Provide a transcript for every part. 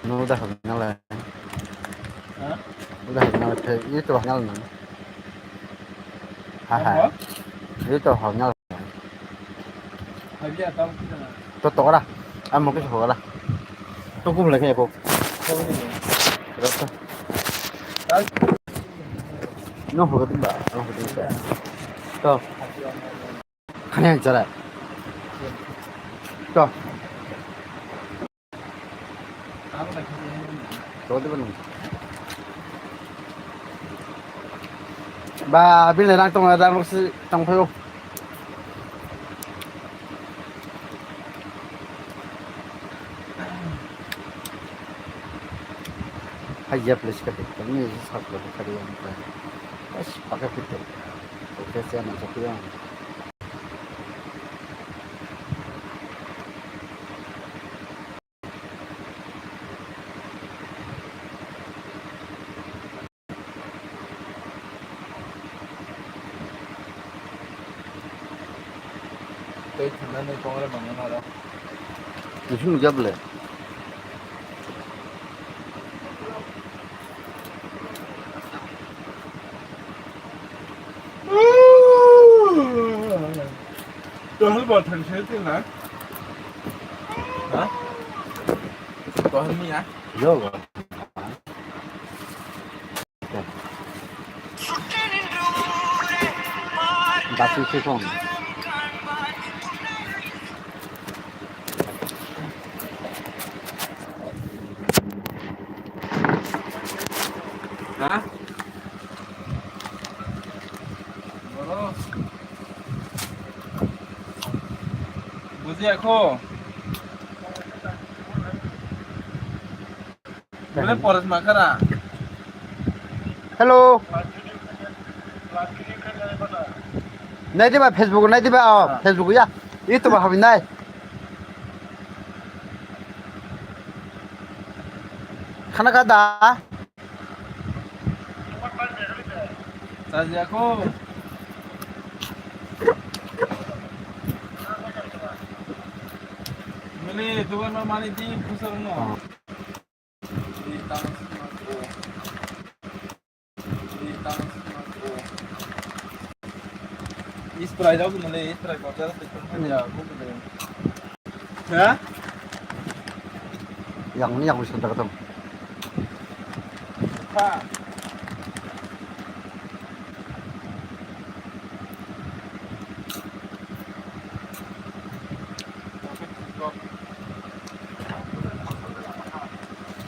udah habis ngalah. Hah? Udah habis ngalah. Itu ngalah nang. Haha. Apa? Itu ngalah. Lagi atau kita nak? Tuh lah. Amo ke suka lah. Tuh kum lagi aku. Kau ni ni. Terus tuh. Tak. No hoga tuh mbak. No hoga tuh. Tuh. Kan yang jalan. Tuh. Apa lagi ni? Tuh tuh belum. Ba bin này đang trong phiếu hay giờ please cái cái này sắp có cái gì không phải pakai fitur oke saya masuk ya Tôi thằng này con nó bằng nó đó. di sini juga boleh Tôi hơi bỏ thằng xe thế nào? Hả? Có hơn mi á? yo basi sih kong Hả? Bro. Buzi aku. Boleh poros makara. hello này đi vào Facebook này đi vào Facebook ya itu mah habis naik kana kada Saja aku. Boleh tuan mama ni di pusar no. Di tangan aku. Di tangan aku. Spray jauh boleh spray kau jangan terkena ya aku boleh. Hah? yang ini yang bisa ketemu Pak.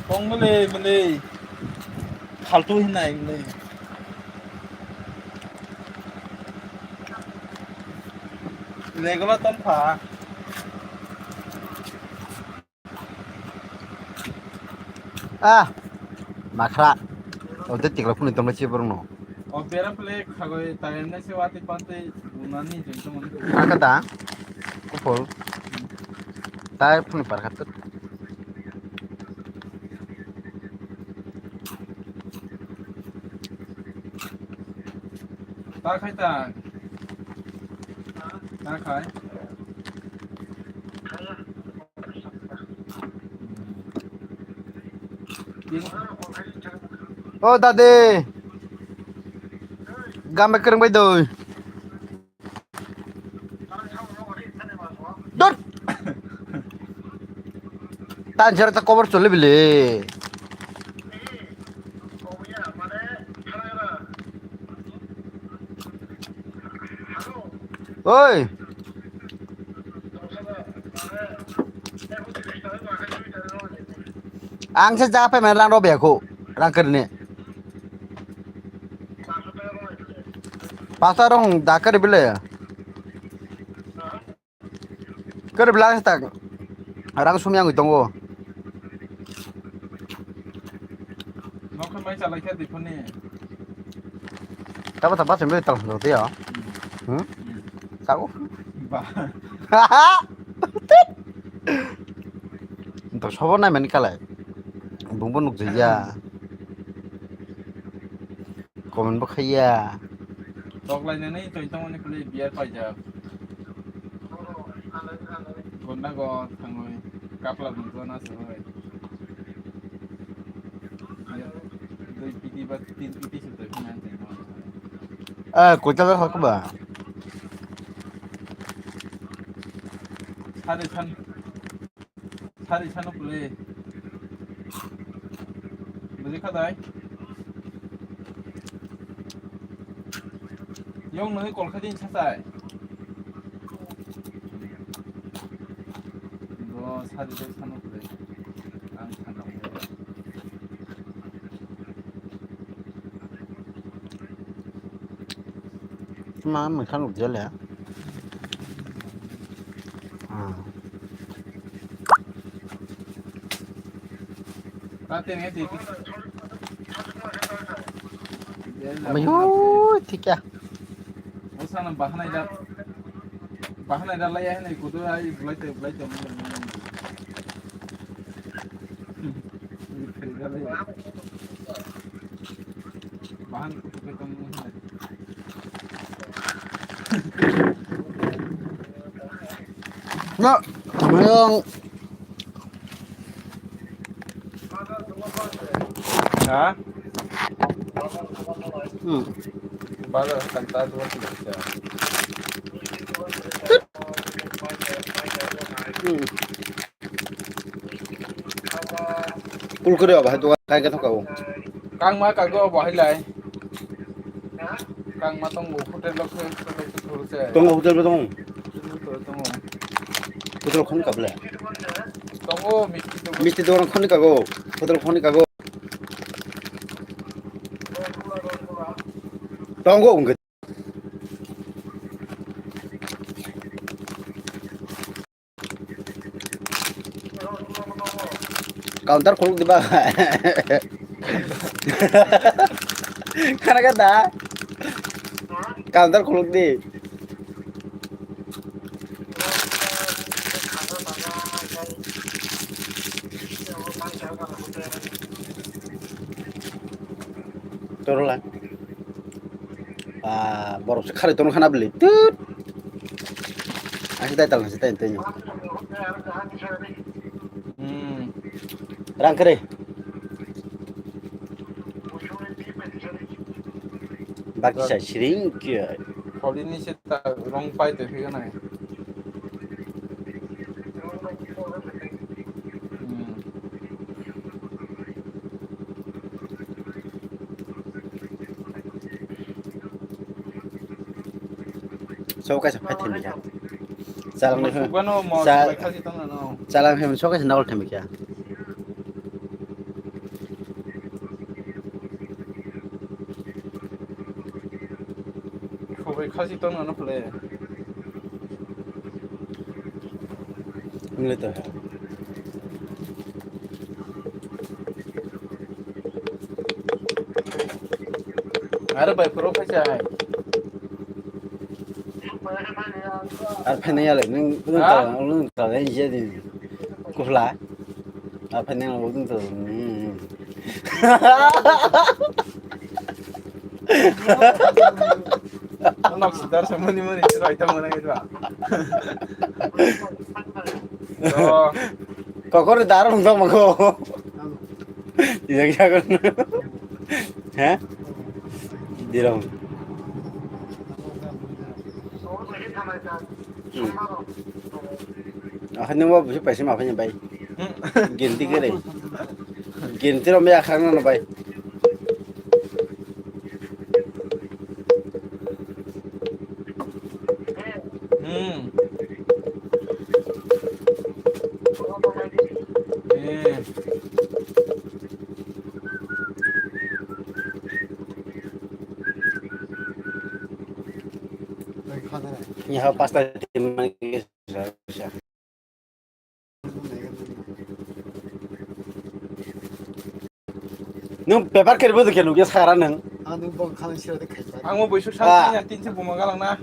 Kong boleh फालतू ही ना नहीं रेगुलर तन फा makra udah tiga puluh itu masih berno और बेरा प्ले खगोय तागेने से वाती पाते उनानी जंतु मन kana kada kupol tai pun parkat ता खायता ता खाय oh tadi gambar kering bay doi dot tan jara ta cover chole bile oi ang sa japa me lang robe ko rang kerni pasarong dakar bile ker bilang tak rang sumyang itongo नौकर मैं चला क्या देखो ने tapa tapa sembe tang lo dia tahu बा untuk sobo na men kalai bumbun nuk jaya komen bakhaya तोक लाइने नहीं तो इतना मने कुले बियर पाई जा गोंडा गो थंगोय कापला दुंतो ना सहोय 비디바 비디시도 그냥 되는 거. 고자가 갖고 봐. 살이 찬 플레이. 무지하다. 용 너희 골카딘 차사이. 이거 살이를 찬 플레이. 안 찬다. Mà mình khăn lục dưa lẽ. Katanya di Ayo, ठीक है. Usana bahana ida laya hena ikutu ai blaite bahan kutu ke kamu hena Nó, mình ha ừ. baga kanta dua tiga Ul kêu bà tôi cái thằng cậu. kang ma kago bahilai kang ma tong hotel lokse thurse Tông hotel bên tông. tong Hotel không cặp lẽ. tong Misti tôi không đi cậu. Hotel không đi cậu. Tông có ung Counter khuluk di ba? Kana kata. Counter khuluk di. Turun lah. Baru sekali turun kana beli. Tut. Asih tay tanya. Rang kere. Baki saya sering kia. Kalau ini sih tak rong pai tu kan ay. So kasi patin biya. Salang ni. Bueno, mau kasih tahu no. Salang hem so kasi nakol temi kya. Coba kasih tahu no play. Mulai tu. Ada baik profesi ay. Arpenya le, nung ta le je di. Kufla. Arpenya le nung ta. Nak sedar sama ni mana itu item mana itu. Oh, Kokor darum to mako. Iya kya kan. Hah? Dirong. Hanya mau bisa pasti maafnya baik. Ginti kere. Ginti lo mea khang na baik. यहाँ pasta timang siya. Nung paper kerbo to kenu guys khara nang. Nung bang kanan sila de kai. ang mo besok santai yang tinsi bumagalang na.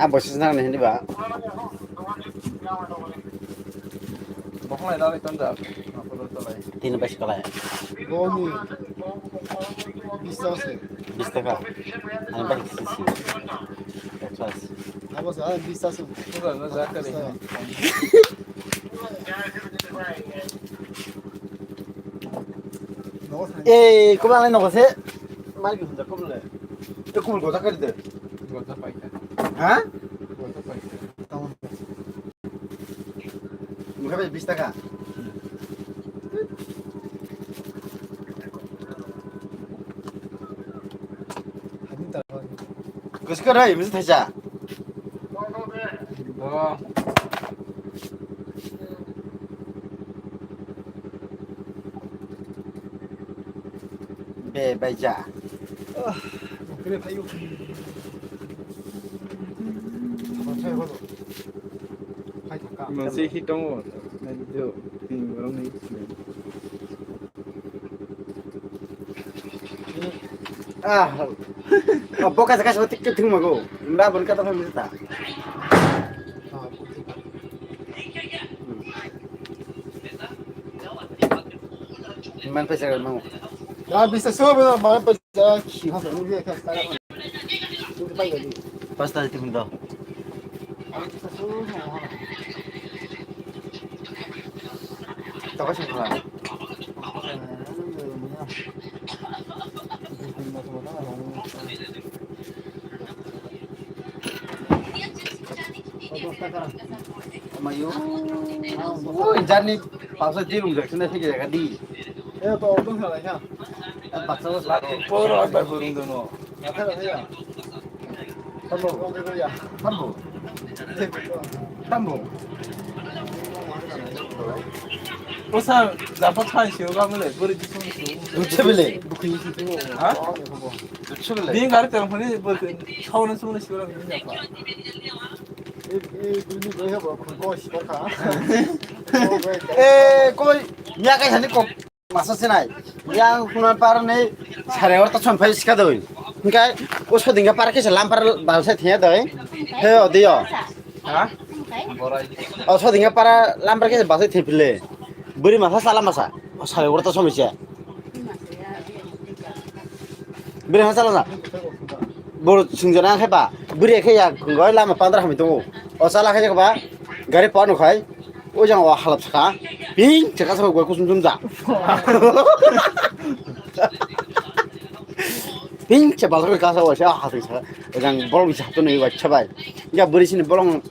Bosis nang ni ba. Bokong ay dali tanda. Ako do talay. Tin ba sikala. Goni. Bisase. Bistaka. Ano ba sisi. Exas. Abos bisase. Sudah na zakari. 너가 사는 에이 꼬불 안에 넣어세 말기 혼자 꼬불래 또 꼬불 고작거리들 이거 다 빠이까. 하? 이거 다 빠이까. 땅은 무카베 비슷하가 한인 따라 그것이 거라 무슨 타자 너 베바이자 그래 파이고 저번에 해봐도 파이 닦아 masih hitung nanti tu tinggal ni. 아 볶아서 가서 어떻게 등먹고 나 보니까 또 하면 됐다 아 만 페이지가 뭐 야 비싸 수업은 마음 빠져 기가서 우리 그냥 따라 우리 빨리 가지 파스타 할 때문에 아 비싸 수업은 하나 더 하신 거야 마요 오 인자니 파스타 지름 작전에 되게 내가 디 야, 또 어떤 사람이야? 박사가 Poro apa burung tu no? 야, 사람이야. 한번 어디 거야? 한부 대표. 한부 Pasal dapat kan siapa kamu le? Beri tu semua. 우체빌레 그 인식 두고. 아? 봐봐. 우체빌레 Dia nggak ada telepon ni beri kawan semua siapa ni apa? 이 군이 왜 해봐? 그거 시작하. 에 꼬이 미야가 산이 꼭 마서스나이 야 훈한 빠르네 사례와 또 천파이 시카도이 그러니까 오 소딩가 빠르게 람파를 발세 티야 더이 해 어디요 Hah? Borai. 어 소딩가 빠라 람파게 발세 티빌레 버리 마사 살라 마사 사례와 또 처음이지 버리 마사 살라나 뭐 중전화 해봐 버리 해야 그거 라마 판다라 하면 또 어살라 해줘 봐 가리 빠노 가이 오장 와 할랍스카 빙 제가 서 거기 좀 좀자 빙 제발 그 가서 와서 하듯이 그냥 볼이 잡던 이거 쳐봐 야 버리시는 볼은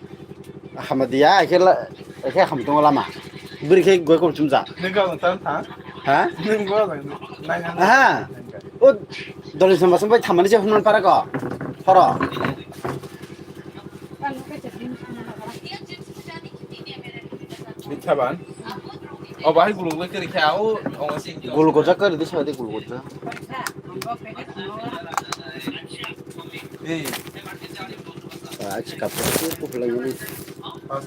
하마디야 이렇게 하면 또 라마 버리게 거기 좀자 Negara nonton tak? 하 Negara nanya. 아하 어 너를 좀 봐서 뭐 타만이 저 훈련 빠라고 팔아 Dicaban. Oh bahaya burung le kiri kau orang sing. 골 고작거리 드셔야 돼 골 고작 Eh, 아 갑자기 또 불러요 pas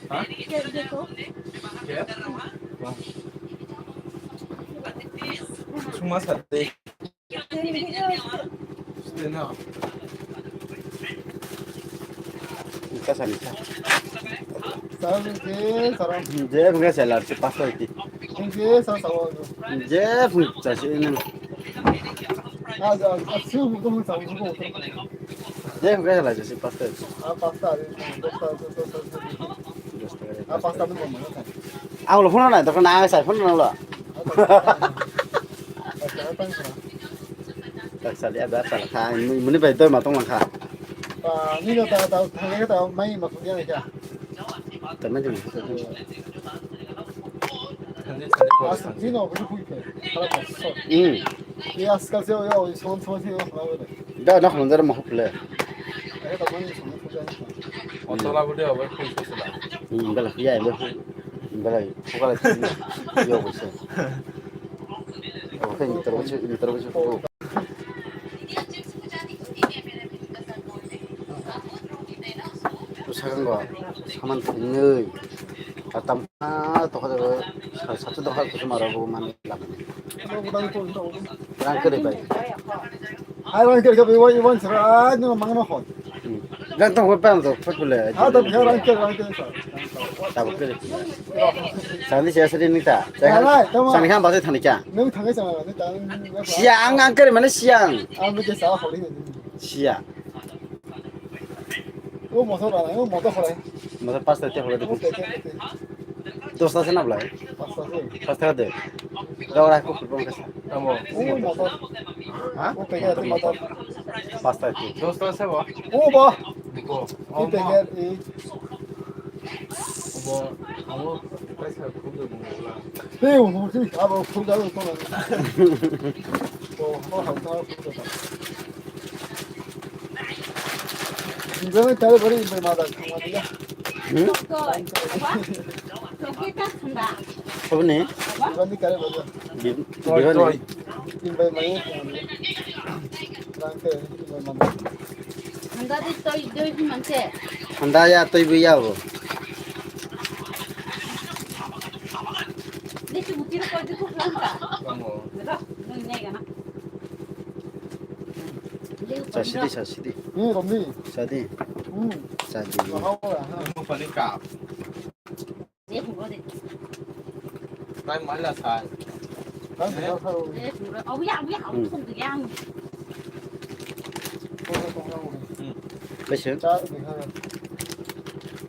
Hah? Ya. Cuma sate. Setengah. 니까 사니까 사람 그 사람 이제 뭔가 잘 나지 봤어 이제 그 사람 싸워. 이제 자신은 아 수업 너무 싸워 그거 어떤 이제 뭔가 잘 나지 봤어 아 파스타 아 파스타는 뭐 먹어? 아울로 혼나나 너 나가 살 혼나나 딱 살이 아다 살카 문이 배도 마동 많카 아 니가 다 당내가 많이 막 그냥 이제 때문에 좀 근데 아 잘해 니가 왜 보이게 하나 없어 응. 이 아스카세요 야 손손세요 나오래 나 혼자 뭐 할래 내가 많이 손 보자니까 어쩌라 그래 왜 보이셨어? 인발 피야 인발 포가라 이거 보세요 어떻게 들어보죠 또 작은 거 사만 있는 갔다 또 가서 사투도 할 것좀 알아보고만 라면 너보다 또 있다 오고 그냥 그래 봐요 아 이거 그러니까 이번 저라 너 막나 혼 그냥 또 회빠면서 푸플래 아나 별안 껴 다 그래 산디 제스리니까 알아, 잠깐만. 산이한 바세 타니까 너무 당했잖아 일단 시양 안 그러면 시양 아 그게 싸워 버리네 시야 오 모서라네. 오 모터 거래. मतलब 5 টাকা হলে 오 দেখুন পেতে পেতে 10 আছে না বলাই পাঁচটাছে 5 টাকা দে দাও রাখো ফুটবল কাছে Tamo. 오 모터 Ha? 오 পেতে আছে মোটর 5 টাকা কি Dosta se va. 오 봐. Niko. 이 পেতে 이 Obo. Amo. Pesa kudo mo. 네, 무슨 아뭐 풀자로 또는 뭐 한다 풀자. 이거는 다른 버리 인마다 정말이야. 응? হবে 이거는 다른 버리. বিবাহ 인바이 많이 나한테 인바이 많이. ঠান্ডা তুই বইয়া হবো Tamo. সাদি 이 롬니. সাদি সাদি 나하고야. Mo pani kap. Tay malha sai. 난 내가 사고 বেশি 자 내가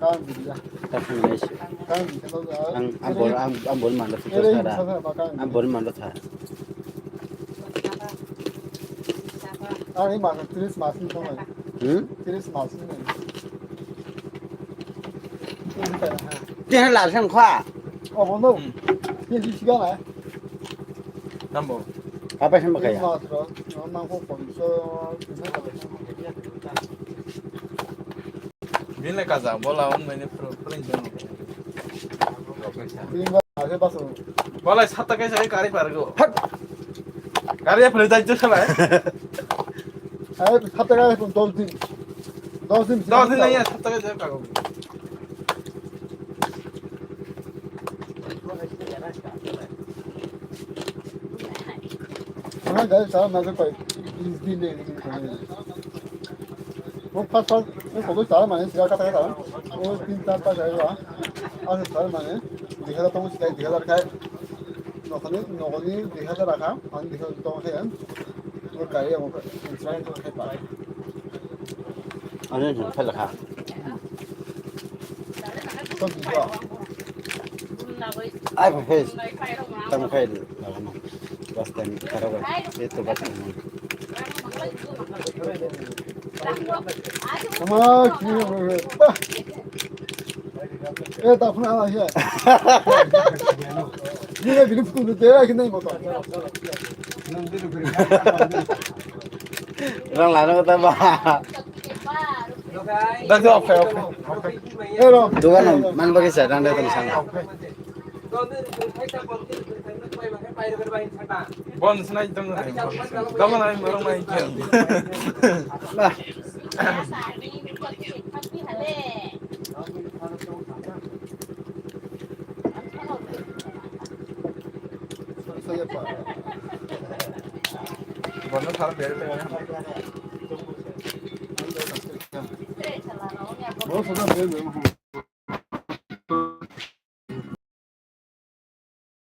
간 비야. তারপরে বেশি 간 비가 am bol manda futur 에레 sara 사서 막간. am bol manda tha 아니 막 트리스 마신 동안 হুম 트리스 마신네. তে হ্যাঁ লাল সাং খা 어 뭔데? 이제 시간 안. Tamo. apa sama kaya 맞아. 엄마 꼭 거기서 Vine casa. Bola um mene prende. 이거 안 해봐서. Bola satta kaisa ai kari pargo. Kari apne dai jo khala hai. 아, 갔다가 좀 넣어준. Dos din nahi hai satta kaisa kago. हाँ गए सारा मैं तो कोई दिन ले वो फर्स्ट वो कोई सारा मैंने सिरा का था वो 3-4 पास आएगा और सारा मैंने दिखा था मुझे दिखा था रखा है नौकरी दिखा था रखा और दिखा तो है वो कार्य वो इंस्ट्रूमेंट है पाए anh ấy phải là khá तो दिखा ai phải phải tâm phải là nó basta ni karawa itu basta ni 아 기회 에 다프나 하야 니가 미리부터 내가 근데 뭐 orang lain kata bah Dah jo oke. 에로 dugaan man bagi sedang dia tuh sana Bon sunai dong. Kamu nai marong nai kian. bah saya pak Bon no thar bere pe. 뭐 소장 내려